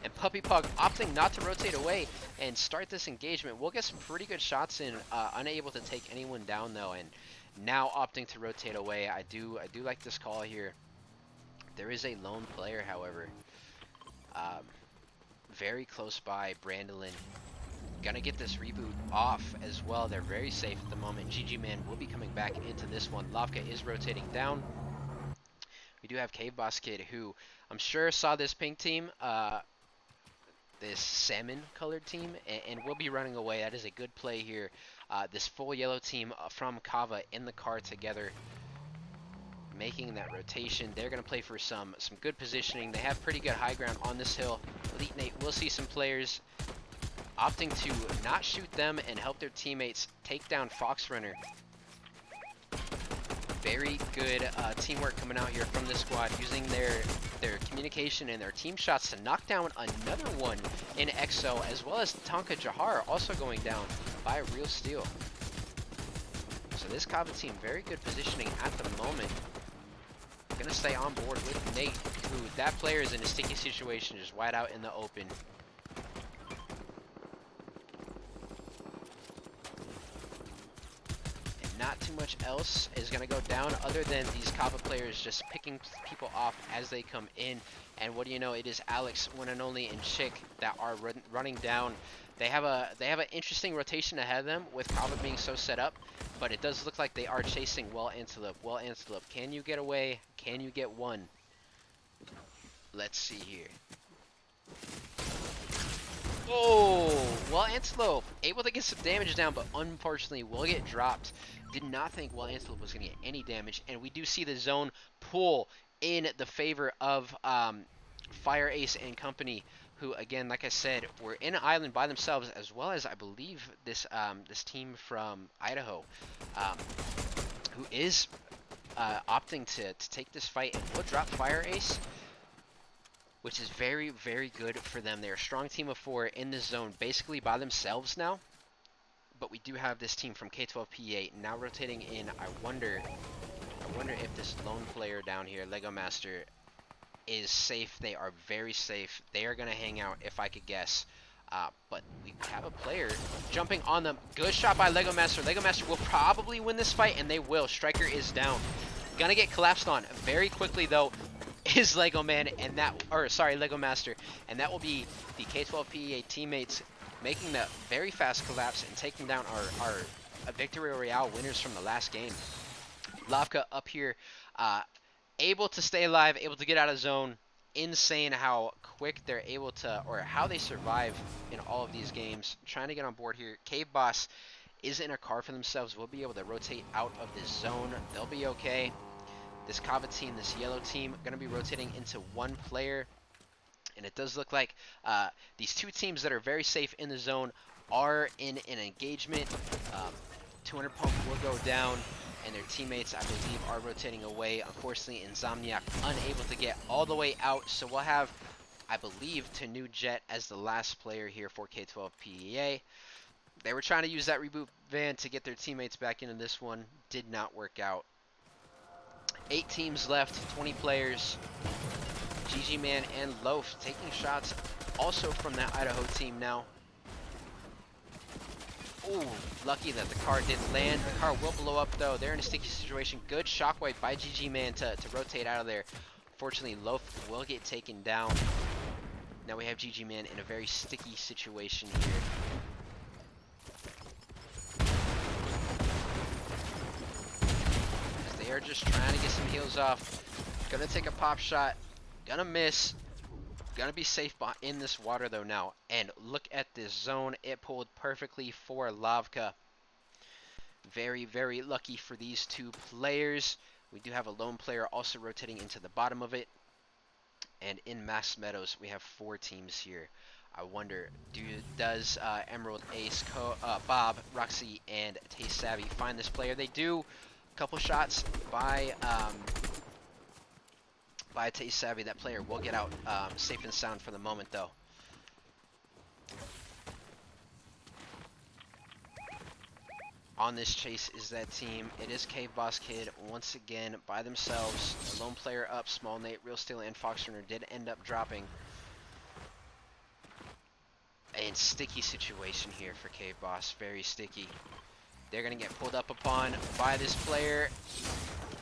And Puppy Pug opting not to rotate away and start this engagement. We'll get some pretty good shots in. Unable to take anyone down, though. And now opting to rotate away. I do like this call here. There is a lone player, however. Very close by, Brandolin. Gonna get this reboot off as well. They're very safe at the moment. GG Man will be coming back into this one. Lavka is rotating down. We do have Cave Boss Kid, who I'm sure saw this pink team, this salmon colored team, and will be running away. That is a good play here. This full yellow team from Kava in the car together, making that rotation. They're going to play for some good positioning. They have pretty good high ground on this hill. Elite Nate will see some players opting to not shoot them and help their teammates take down Fox Runner. Very good teamwork coming out here from this squad, using their communication and their team shots to knock down another one in EXO, as well as Tonka Jahar also going down by Real Steel. So this Kava team, very good positioning at the moment. Gonna stay on board with Nate, who that player is in a sticky situation, just wide out in the open. And not too much else is gonna go down other than these Kava players just picking people off as they come in. And what do you know? It is Alex, One and Only, and Chick that are running down. They have an interesting rotation ahead of them with Kava being so set up. But it does look like they are chasing Well Antelope. Well Antelope, can you get away? Can you get one? Let's see here. Oh, Well Antelope able to get some damage down, but unfortunately will get dropped. Did not think Well Antelope was going to get any damage, and we do see the zone pull in the favor of Fire Ace and company, who again, like I said, were in an island by themselves, as well as I believe this team from Idaho, um, who is opting to take this fight and will drop Fire Ace, which is very, very good for them. They're a strong team of 4 in this zone, basically by themselves now. But we do have this team from K12 PA now rotating in. I wonder if this lone player down here, Lego Master, is safe. They are very safe. They are going to hang out, if I could guess. But we have a player jumping on them. Good shot by Lego Master. Lego Master will probably win this fight, and they will. Striker is down. Gonna get collapsed on very quickly, though, is Lego Man, and that, or sorry, Lego Master. And that will be the K12 PEA teammates making the very fast collapse and taking down our Victory Royale winners from the last game. Lavka up here, able to stay alive, able to get out of zone. Insane how quick they're able to, or how they survive in all of these games. Trying to get on board here. Cave Boss is in a car for themselves. We'll be able to rotate out of this zone. They'll be okay. This Kava team, this yellow team, going to be rotating into one player. And it does look like these two teams that are very safe in the zone are in an engagement. 200 pump will go down, and their teammates, I believe, are rotating away. Unfortunately, Insomniac unable to get all the way out, so we'll have, I believe, Tanu Jet as the last player here for K12 PEA. They were trying to use that reboot van to get their teammates back into this one. Did not work out. 8 teams left, 20 players. GG Man and Loaf taking shots also from that Idaho team now. Ooh, lucky that the car didn't land. The car will blow up, though. They're in a sticky situation. Good shockwave by GG Man to rotate out of there. Fortunately, Loaf will get taken down. Now we have GG Man in a very sticky situation here. As they are just trying to get some heals off. Gonna take a pop shot. Gonna miss. Gonna be safe in this water though now. And look at this zone. It pulled perfectly for Lavka. Very, very lucky for these two players. We do have a lone player also rotating into the bottom of it. And in Mass Meadows, we have 4 teams here. I wonder, does Emerald, Ace, Bob, Roxy, and Taste Savvy find this player? They do. A couple shots by Taste Savvy. That player will get out safe and sound for the moment, though. On this chase is that team. It is Cave Boss Kid once again by themselves. A lone player up. Small Nate, Real Steel, and Fox Runner did end up dropping. And sticky situation here for Cave Boss. Very sticky. They're going to get pulled up upon by this player.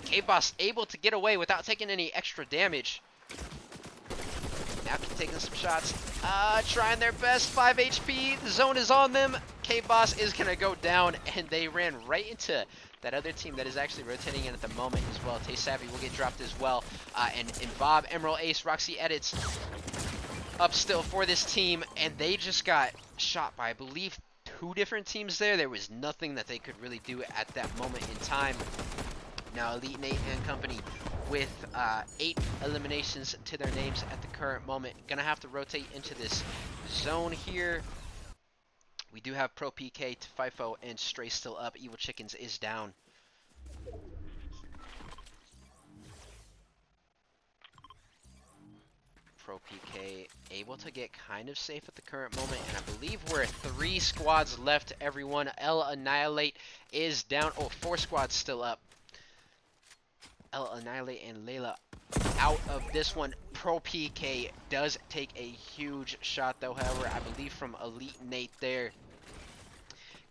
Cave Boss able to get away without taking any extra damage. Now taking some shots. Trying their best. 5 HP. The zone is on them. Cave Boss is going to go down, and they ran right into that other team that is actually rotating in at the moment as well. Taste Savvy will get dropped as well. And Bob, Emerald, Ace, Roxy edits up still for this team, and they just got shot by, I believe, 2 different teams there. There was nothing that they could really do at that moment in time. Now Elite Nate and company with 8 eliminations to their names at the current moment. Gonna have to rotate into this zone here. We do have Pro PK to FIFO and Stray still up. Evil Chickens is down. Pro PK able to get kind of safe at the current moment, and I believe we're 3 squads left, everyone. El Annihilate is down. Oh, 4 squads still up. El Annihilate and Layla out of this one. Pro PK does take a huge shot though, however, I believe from Elite Nate there.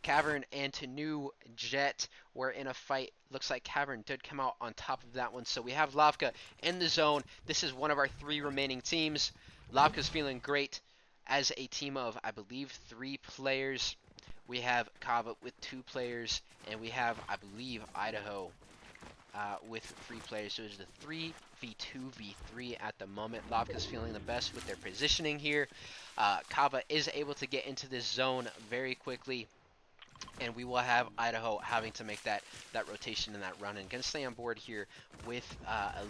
Cavern and Tanu Jet were in a fight. Looks like Cavern did come out on top of that one. So we have Lavka in the zone. This is one of our 3 remaining teams. Lavka's feeling great as a team of, I believe, 3 players. We have Kava with 2 players, and we have, I believe, Idaho with 3 players. So it's the 3v2v3 at the moment. Lavka's feeling the best with their positioning here. Kava is able to get into this zone very quickly. and we will have Idaho having to make that rotation and that run. And gonna stay on board here with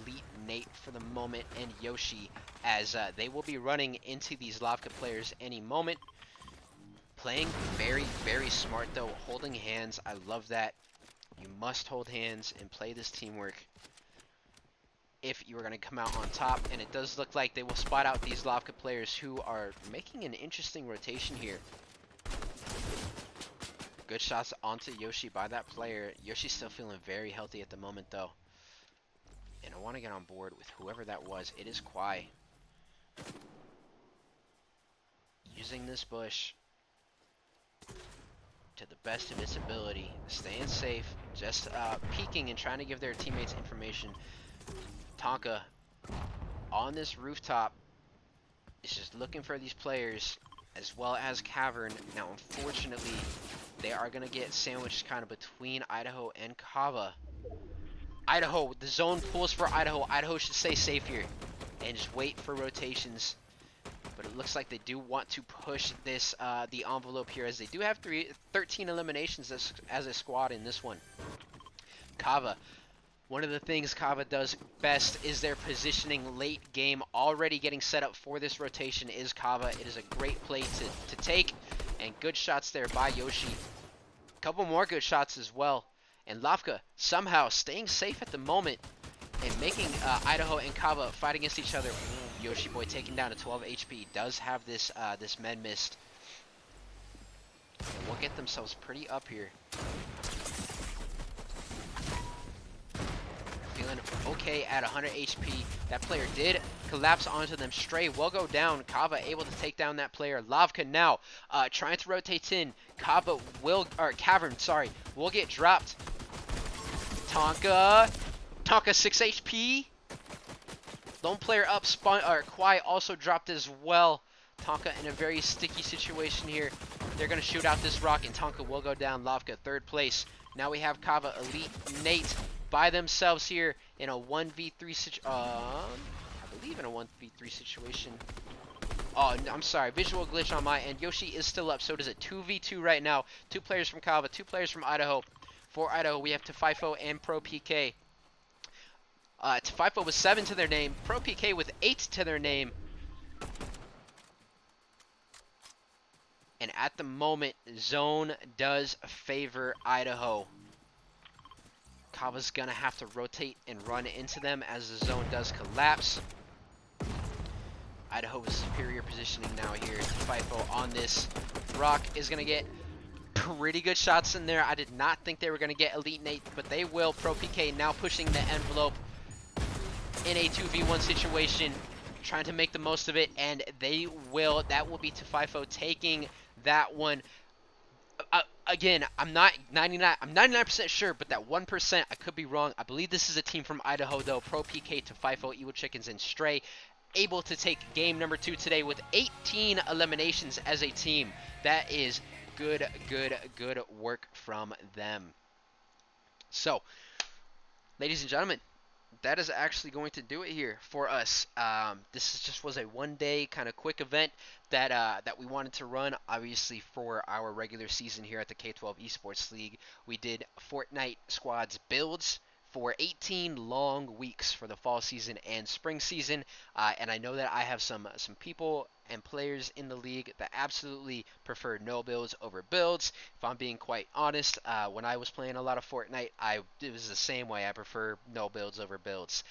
Elite Nate for the moment and Yoshi, as they will be running into these Lavka players any moment. Playing very, very smart though, holding hands. I love that. You must hold hands and play this teamwork if you are going to come out on top. And it does look like they will spot out these Lavka players who are making an interesting rotation here. Good shots onto Yoshi by that player. Yoshi's still feeling very healthy at the moment though. And I want to get on board with whoever that was. It is Kwai. Using this bush to the best of its ability. Staying safe. Just peeking and trying to give their teammates information. Tonka on this rooftop is just looking for these players, as well as Cavern. Now, unfortunately, they are going to get sandwiched kind of between Idaho and Kava. Idaho, the zone pulls for Idaho. Idaho should stay safe here and just wait for rotations. But it looks like they do want to push this the envelope here, as they do have 13 eliminations as a squad in this one. Kava. One of the things Kava does best is their positioning late game. Already getting set up for this rotation is Kava. It is a great play to take, and good shots there by Yoshi. A couple more good shots as well. And Lavka somehow staying safe at the moment and making Idaho and Kava fight against each other. Ooh, Yoshi boy taking down to 12 HP. Does have this this med mist. And will get themselves pretty up here. Feeling okay at 100 HP. That player did collapse onto them. Stray will go down. Kava able to take down that player. Lavka now trying to rotate in. Kava will, or Cavern, sorry, will get dropped. Tonka 6 HP. Lone player up. Kwai also dropped as well. Tonka in a very sticky situation here. They're going to shoot out this rock, and Tonka will go down. Lavka, third place. Now we have Kava, Elite, Nate by themselves here in a 1v3 situation. I believe in a 1v3 situation. Oh, I'm sorry. Visual glitch on my end. Yoshi is still up, so it is a 2v2 right now. 2 players from Kava, 2 players from Idaho. For Idaho, we have Tefifo and Pro PK. Tefifo with 7 to their name. Pro PK with 8 to their name. And at the moment, zone does favor Idaho. Kava's gonna have to rotate and run into them as the zone does collapse. Idaho is superior positioning now here. Tefifo on this rock is gonna get pretty good shots in there. I did not think they were gonna get Elite Nate, but they will. Pro PK now pushing the envelope in a 2v1 situation, trying to make the most of it, and they will. That will be Tefifo taking that one. Again, I'm not 99. I'm 99% sure, but that 1%, I could be wrong. I believe this is a team from Idaho, though. Pro PK, Tefifo, Evil Chickens, and Stray, able to take game number 2 today with 18 eliminations as a team. That is good work from them. So, ladies and gentlemen, that is actually going to do it here for us. This was a one-day kind of quick event that we wanted to run, obviously, for our regular season here at the K12 Esports League. We did Fortnite squads builds for 18 long weeks for the fall season and spring season, and I know that I have some people and players in the league that absolutely prefer no builds over builds. If I'm being quite honest, when I was playing a lot of Fortnite, it was the same way. I prefer no builds over builds.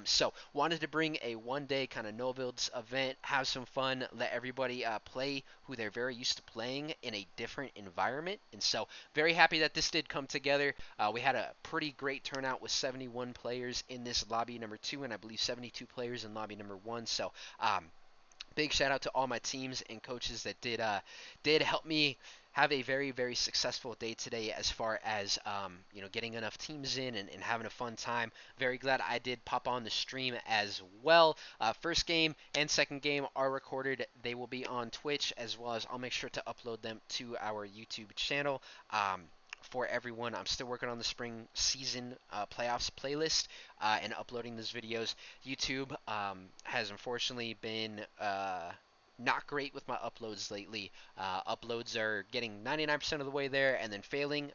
So wanted to bring a one-day kind of no builds event, have some fun, let everybody play who they're very used to playing in a different environment. And so very happy that this did come together. We had a pretty great turnout with 71 players in this lobby number 2, and I believe 72 players in lobby number 1. So big shout out to all my teams and coaches that did help me have a very successful day today, as far as getting enough teams in and having a fun time. Very glad I did pop on the stream as well. First game and second game are recorded. They will be on Twitch, as well as I'll make sure to upload them to our YouTube channel. For everyone, I'm still working on the spring season playoffs playlist and uploading those videos. YouTube has unfortunately been not great with my uploads lately. Uploads are getting 99% of the way there and then failing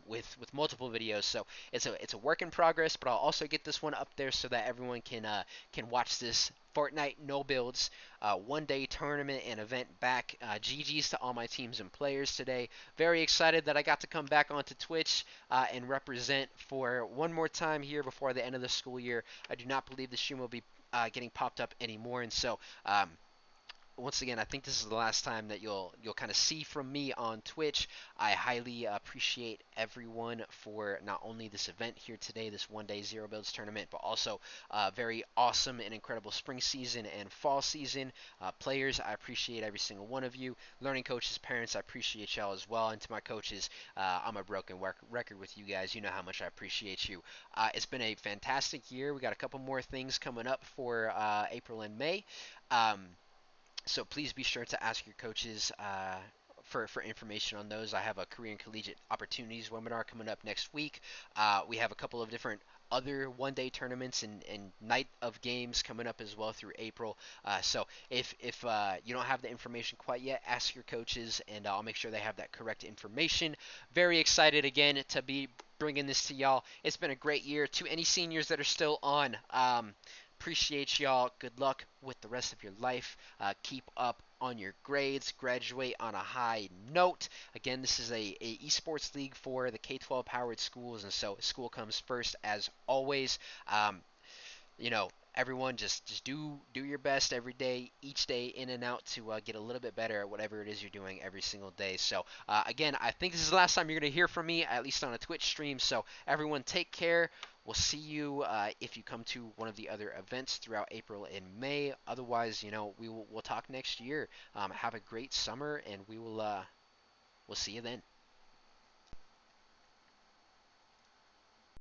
with multiple videos. So it's a work in progress, but I'll also get this one up there so that everyone can watch this Fortnite no builds 1 day tournament and event back. GG's to all my teams and players today. Very excited that I got to come back onto Twitch and represent for one more time here before the end of the school year. I do not believe the stream will be getting popped up anymore, and so once again, I think this is the last time that you'll kind of see from me on Twitch. I highly appreciate everyone for not only this event here today, this 1 day Zero-Builds tournament, but also very awesome and incredible spring season and fall season. Players, I appreciate every single one of you. Learning coaches, parents, I appreciate y'all as well. And to my coaches, I'm a broken record with you guys. You know how much I appreciate you. It's been a fantastic year. We got a couple more things coming up for April and May. So please be sure to ask your coaches for information on those. I have a career and collegiate opportunities webinar coming up next week. We have a couple of different other 1 day tournaments and night of games coming up as well through April. So if you don't have the information quite yet, ask your coaches and I'll make sure they have that correct information. Very excited again to be bringing this to y'all. It's been a great year. To any seniors that are still on, appreciate y'all. Good luck with the rest of your life. Keep up on your grades. Graduate on a high note. Again, this is a esports league for the K12 powered schools, and so school comes first as always. You know, everyone just do your best every day, each day, in and out to get a little bit better at whatever it is you're doing every single day. So again, I think this is the last time you're going to hear from me, at least on a Twitch stream. So everyone, take care. We'll see you if you come to one of the other events throughout April and May. Otherwise, we'll talk next year. Have a great summer, and we'll see you then.